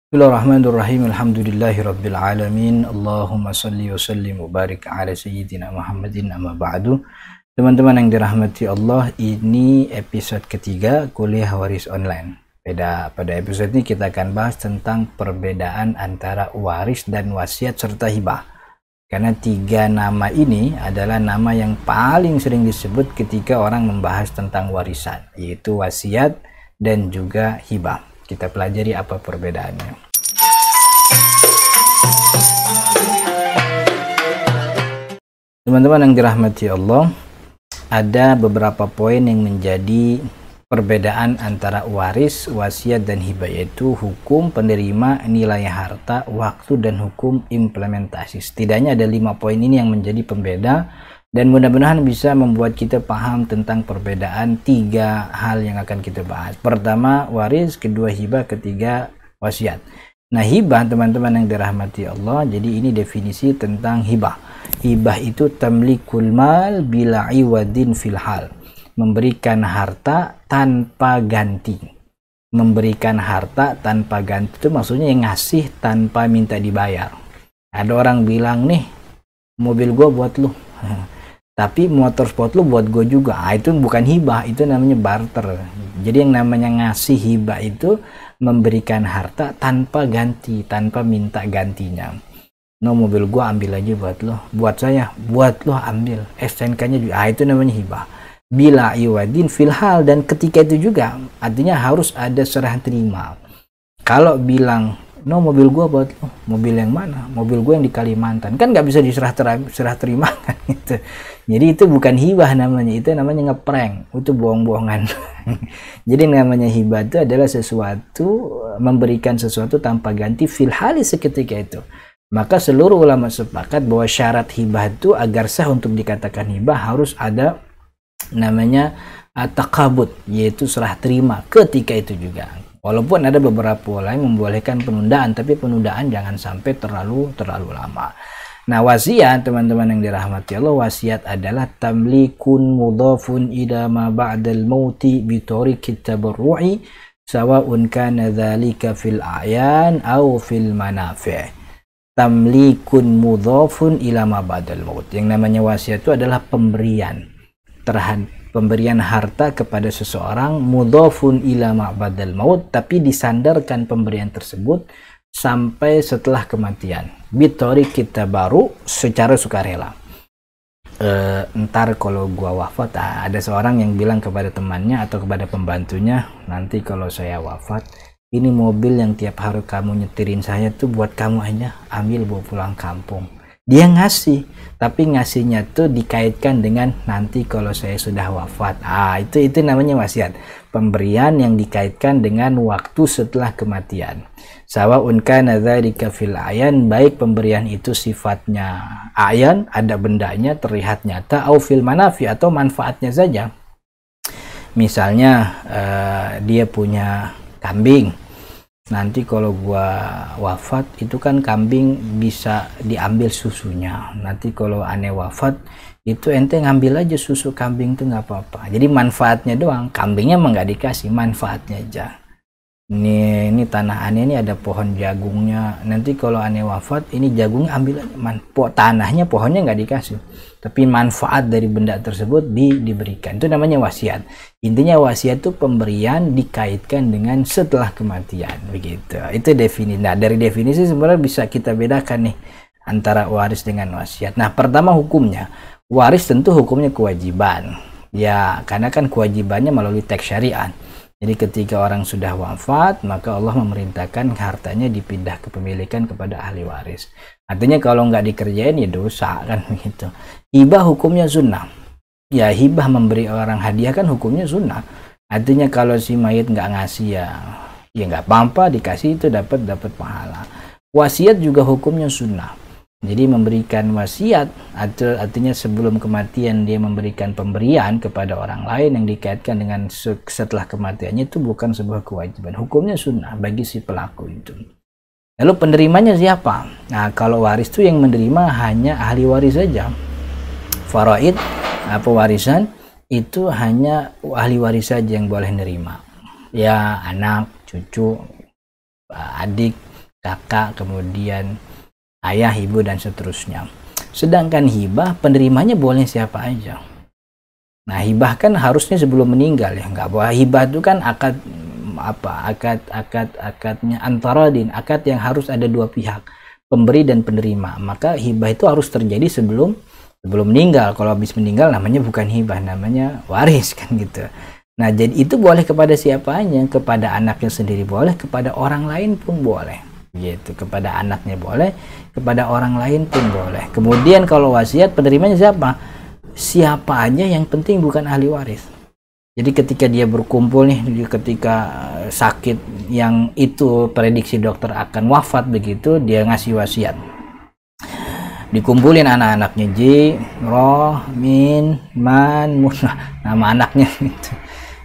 Bismillahirrahmanirrahim. Alhamdulillahirabbil alamin. Allahumma shalli wa sallim wa barik ala sayyidina Muhammadin amma ba'du. Teman-teman yang dirahmati Allah, ini episode ketiga kuliah waris online. Pada episode ini kita akan bahas tentang perbedaan antara waris dan wasiat serta hibah. Karena tiga nama ini adalah nama yang paling sering disebut ketika orang membahas tentang warisan, yaitu wasiat dan juga hibah. Kita pelajari apa perbedaannya. Teman-teman yang dirahmati Allah, ada beberapa poin yang menjadi perbedaan antara waris, wasiat, dan hibah, yaitu hukum penerima, nilai harta, waktu, dan hukum implementasi. Setidaknya ada 5 poin ini yang menjadi pembeda, dan mudah-mudahan bisa membuat kita paham tentang perbedaan 3 hal yang akan kita bahas. Pertama waris, kedua hibah, ketiga wasiat. Nah, hibah teman-teman yang dirahmati Allah, jadi ini definisi tentang hibah. Hibah itu tamlikul mal bila iwadin fil hal, memberikan harta tanpa ganti. Memberikan harta tanpa ganti itu maksudnya yang ngasih tanpa minta dibayar. Ada orang bilang, nih mobil gua buat lu tapi motor sport lu buat gue juga. Itu bukan hibah, itu namanya barter. Jadi yang namanya ngasih hibah itu memberikan harta tanpa ganti, tanpa minta gantinya. No, mobil gue ambil aja buat lo, buat saya, buat lo ambil, STNK-nya juga. Itu namanya hibah. Bila iwadin fil hal, dan ketika itu juga artinya harus ada serah terima. Kalau bilang, no, mobil gua buat lo, mobil yang mana? Mobil gua yang di Kalimantan, kan nggak bisa diserah terima kan gitu. Jadi itu bukan hibah namanya, itu namanya ngeprank, itu bohong-bohongan. Jadi namanya hibah itu adalah sesuatu, memberikan sesuatu tanpa ganti fil hali seketika itu. Maka seluruh ulama sepakat bahwa syarat hibah itu agar sah untuk dikatakan hibah harus ada namanya takabut, yaitu serah terima ketika itu juga. Walaupun ada beberapa ulama yang membolehkan penundaan, tapi penundaan jangan sampai terlalu lama. Nah, wasiat teman-teman yang dirahmati Allah, wasiat adalah tamlikun mudhafun ila ma ba'dal mauti bi tariqit tabarru'i sawa'un kana dzalika fil a'yan aw fil manafi'. Tamlikun mudhafun ila ma ba'dal maut. Yang namanya wasiat itu adalah pemberian terhadap pemberian harta kepada seseorang, mudhafun ila ma'badal maut, tapi disandarkan pemberian tersebut sampai setelah kematian. Bitori kita baru secara sukarela. Ntar kalau gua wafat, ada seorang yang bilang kepada temannya atau kepada pembantunya, nanti kalau saya wafat, ini mobil yang tiap hari kamu nyetirin saya tuh buat kamu aja, ambil bawa pulang kampung. Dia ngasih, tapi ngasihnya tuh dikaitkan dengan nanti kalau saya sudah wafat. Itu namanya wasiat. Pemberian yang dikaitkan dengan waktu setelah kematian. Sawa'un kana dzalika fil ayan, baik pemberian itu sifatnya ayan, ada bendanya, terlihat nyata, au fil manafi, atau manfaatnya saja. Misalnya dia punya kambing. Nanti kalau gua wafat itu kan kambing bisa diambil susunya. Nanti kalau aneh wafat itu ente ngambil aja susu kambing itu nggak apa-apa. Jadi manfaatnya doang, kambingnya emang nggak dikasih, manfaatnya aja. Ini tanah aneh ini ada pohon jagungnya. Nanti kalau aneh wafat ini jagungnya ambil aja. Tanahnya, pohonnya nggak dikasih, tapi manfaat dari benda tersebut diberikan. Itu namanya wasiat. Intinya wasiat itu pemberian dikaitkan dengan setelah kematian, begitu. Itu definisi. Nah, dari definisi sebenarnya bisa kita bedakan nih antara waris dengan wasiat. Nah, pertama hukumnya. Waris tentu hukumnya kewajiban. Ya, karena kan kewajibannya melalui teks syariat. Jadi ketika orang sudah wafat, maka Allah memerintahkan hartanya dipindah kepemilikan kepada ahli waris. Artinya kalau nggak dikerjain ya dosa kan begitu. Hibah hukumnya sunnah. Ya, hibah memberi orang hadiah kan hukumnya sunnah. Artinya kalau si mayit nggak ngasih ya nggak apa-apa, dikasih itu dapat pahala. Wasiat juga hukumnya sunnah. Jadi memberikan wasiat artinya sebelum kematian dia memberikan pemberian kepada orang lain yang dikaitkan dengan setelah kematiannya, itu bukan sebuah kewajiban. Hukumnya sunnah bagi si pelaku itu. Lalu penerimanya siapa? Nah, kalau waris itu yang menerima hanya ahli waris saja. Faraid, pewarisan itu hanya ahli waris saja yang boleh menerima. Ya, anak, cucu, adik, kakak, kemudian ayah, ibu, dan seterusnya. Sedangkan hibah penerimanya boleh siapa aja. Nah, hibah kan harusnya sebelum meninggal ya, nggak boleh. Hibah itu kan akadnya antara akad yang harus ada dua pihak, pemberi dan penerima. Maka hibah itu harus terjadi sebelum meninggal. Kalau habis meninggal namanya bukan hibah, namanya waris kan gitu. Nah, jadi itu boleh kepada siapa aja, kepada anaknya sendiri boleh, kepada orang lain pun boleh. Gitu, kepada anaknya boleh, kepada orang lain pun boleh. Kemudian kalau wasiat penerimanya siapa? Siapa aja, yang penting bukan ahli waris. Jadi ketika dia berkumpul nih, ketika sakit yang itu prediksi dokter akan wafat begitu, dia ngasih wasiat. Dikumpulin anak-anaknya, J, Roh, Min, Man, Munah, nama anaknya gitu.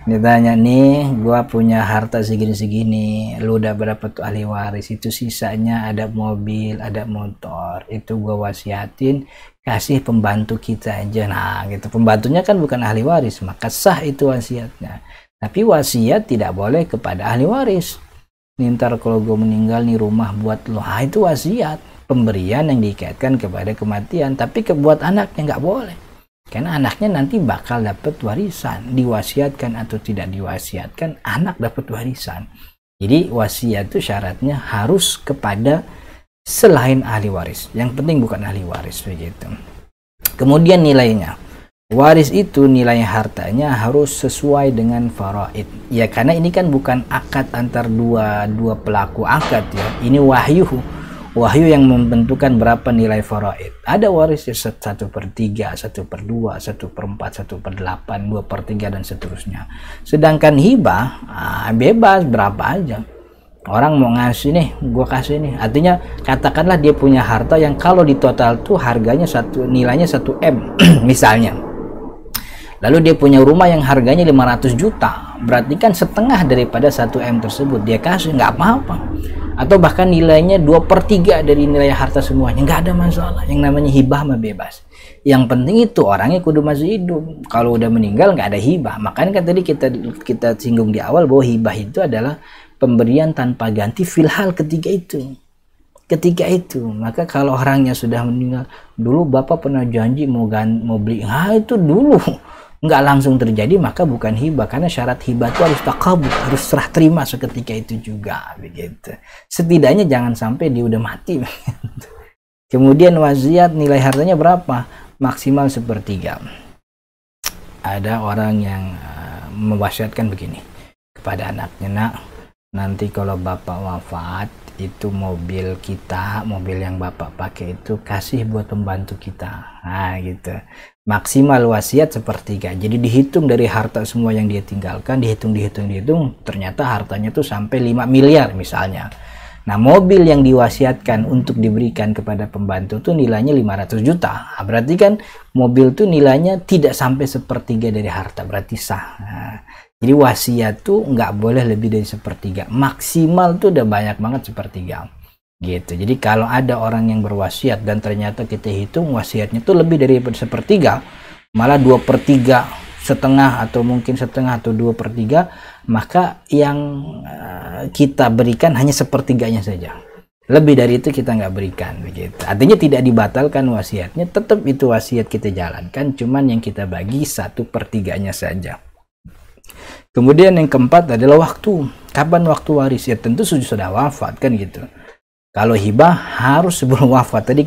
Ditanya, nih gua punya harta segini-segini, lu udah berapa tuh ahli waris? Itu sisanya ada mobil, ada motor, itu gua wasiatin, kasih pembantu kita aja. Nah gitu, pembantunya kan bukan ahli waris, maka sah itu wasiatnya. Tapi wasiat tidak boleh kepada ahli waris. Nih, ntar kalau gua meninggal nih rumah buat lo, nah itu wasiat, pemberian yang dikaitkan kepada kematian. Tapi buat anaknya nggak boleh, karena anaknya nanti bakal dapat warisan, diwasiatkan atau tidak diwasiatkan, anak dapat warisan. Jadi wasiat itu syaratnya harus kepada selain ahli waris. Yang penting bukan ahli waris begitu. Kemudian nilainya, waris itu nilai hartanya harus sesuai dengan faraid. Ya karena ini kan bukan akad antar dua pelaku akad ya. Ini wahyu yang menentukan berapa nilai faraid. Ada waris 1/3, 1/2, 1/4, 1/8, 2/3 dan seterusnya. Sedangkan hibah bebas berapa aja. Orang mau ngasih nih, gua kasih nih. Artinya katakanlah dia punya harta yang kalau di total tuh harganya nilainya 1 M misalnya. Lalu dia punya rumah yang harganya 500 juta. Berarti kan setengah daripada 1 M tersebut dia kasih, nggak apa-apa. Atau bahkan nilainya 2/3 dari nilai harta semuanya, nggak ada masalah. Yang namanya hibah mah bebas. Yang penting itu orangnya kudu masih hidup. Kalau udah meninggal nggak ada hibah. Makanya kan tadi kita singgung di awal bahwa hibah itu adalah pemberian tanpa ganti filhal ketika itu. Maka kalau orangnya sudah meninggal, dulu bapak pernah janji mau beli, itu dulu nggak langsung terjadi, maka bukan hibah. Karena syarat hibah itu harus takabur, harus serah terima seketika itu juga begitu. Setidaknya jangan sampai dia udah mati. Kemudian wasiat nilai hartanya berapa? Maksimal 1/3. Ada orang yang mewasiatkan begini kepada anaknya, nak, nanti kalau bapak wafat itu mobil yang bapak pakai itu kasih buat pembantu kita. Nah gitu, maksimal wasiat 1/3. Jadi dihitung dari harta semua yang dia tinggalkan, dihitung, ternyata hartanya tuh sampai 5 miliar misalnya. Nah, mobil yang diwasiatkan untuk diberikan kepada pembantu tuh nilainya 500 juta. Nah, berarti kan mobil tuh nilainya tidak sampai 1/3 dari harta, berarti sah. Nah, jadi wasiat tuh nggak boleh lebih dari 1/3. Maksimal tuh udah banyak banget 1/3. Gitu. Jadi kalau ada orang yang berwasiat dan ternyata kita hitung wasiatnya tuh lebih dari 1/3, malah 2/3, setengah atau mungkin setengah atau 2/3, maka yang kita berikan hanya 1/3-nya saja. Lebih dari itu kita nggak berikan begitu. Artinya tidak dibatalkan wasiatnya, tetap itu wasiat kita jalankan, cuman yang kita bagi 1/3-nya saja. Kemudian yang keempat adalah waktu. Kapan waktu waris? Ya tentu sudah wafat kan gitu. Kalau hibah harus sebelum wafat. Tadi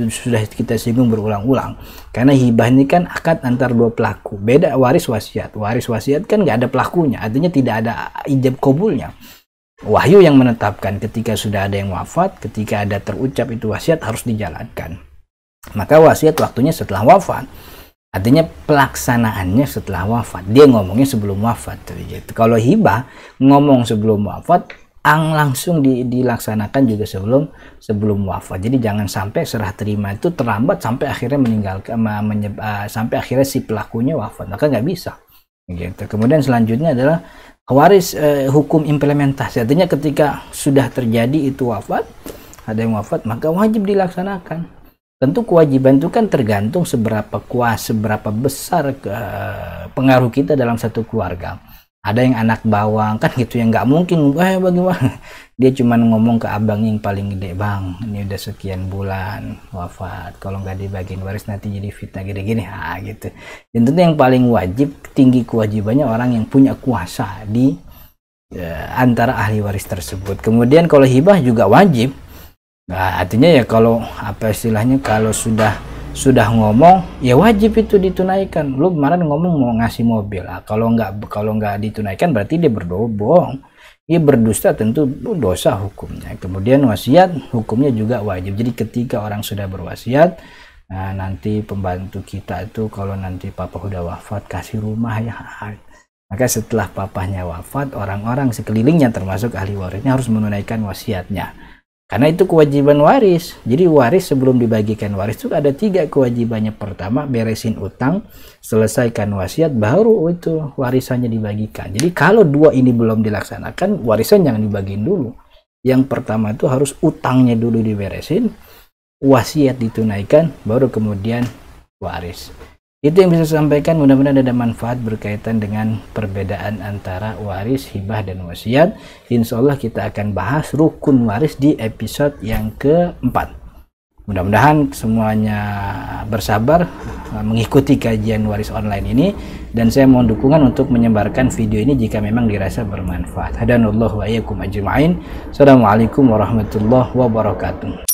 sudah kita singgung berulang-ulang. Karena hibah ini kan akad antar dua pelaku. Beda waris wasiat. Waris wasiat kan nggak ada pelakunya. Artinya tidak ada ijab kabulnya. Wahyu yang menetapkan ketika sudah ada yang wafat, ketika ada terucap itu wasiat harus dijalankan. Maka wasiat waktunya setelah wafat. Artinya pelaksanaannya setelah wafat. Dia ngomongnya sebelum wafat. Gitu. Kalau hibah ngomong sebelum wafat, langsung dilaksanakan juga sebelum wafat. Jadi jangan sampai serah terima itu terlambat sampai akhirnya meninggalkan, sampai akhirnya si pelakunya wafat. Maka nggak bisa. Gitu. Kemudian selanjutnya adalah waris hukum implementasi. Artinya ketika sudah terjadi itu wafat, ada yang wafat, maka wajib dilaksanakan. Tentu kewajiban itu kan tergantung seberapa besar pengaruh kita dalam satu keluarga. Ada yang anak bawang kan gitu, yang nggak mungkin bagaimana dia cuman ngomong ke abang yang paling gede, bang ini udah sekian bulan wafat, kalau nggak dibagiin waris nanti jadi fitnah gini-gini, gitu. Dan tentu yang paling wajib, tinggi kewajibannya orang yang punya kuasa di antara ahli waris tersebut. Kemudian kalau hibah juga wajib. Nah, artinya ya kalau apa istilahnya, kalau sudah ngomong ya wajib itu ditunaikan. Lu kemarin ngomong mau ngasih mobil, kalau nggak ditunaikan berarti dia berbohong, dia berdusta, tentu dosa hukumnya. Kemudian wasiat hukumnya juga wajib. Jadi ketika orang sudah berwasiat, nah nanti pembantu kita itu kalau nanti papa udah wafat kasih rumah ya, maka setelah papahnya wafat, orang-orang sekelilingnya termasuk ahli warisnya harus menunaikan wasiatnya. Karena itu kewajiban waris. Jadi waris sebelum dibagikan waris itu ada 3 kewajibannya. Pertama, beresin utang, selesaikan wasiat, baru itu warisannya dibagikan. Jadi kalau 2 ini belum dilaksanakan, warisan jangan dibagiin dulu. Yang pertama itu harus utangnya dulu diberesin, wasiat ditunaikan, baru kemudian waris. Itu yang bisa saya sampaikan, mudah-mudahan ada manfaat berkaitan dengan perbedaan antara waris, hibah, dan wasiat. Insya Allah kita akan bahas rukun waris di episode yang keempat. Mudah-mudahan semuanya bersabar mengikuti kajian waris online ini, dan saya mohon dukungan untuk menyebarkan video ini jika memang dirasa bermanfaat. Hadanallahu wa iyyakum ajma'in. Assalamualaikum warahmatullahi wabarakatuh.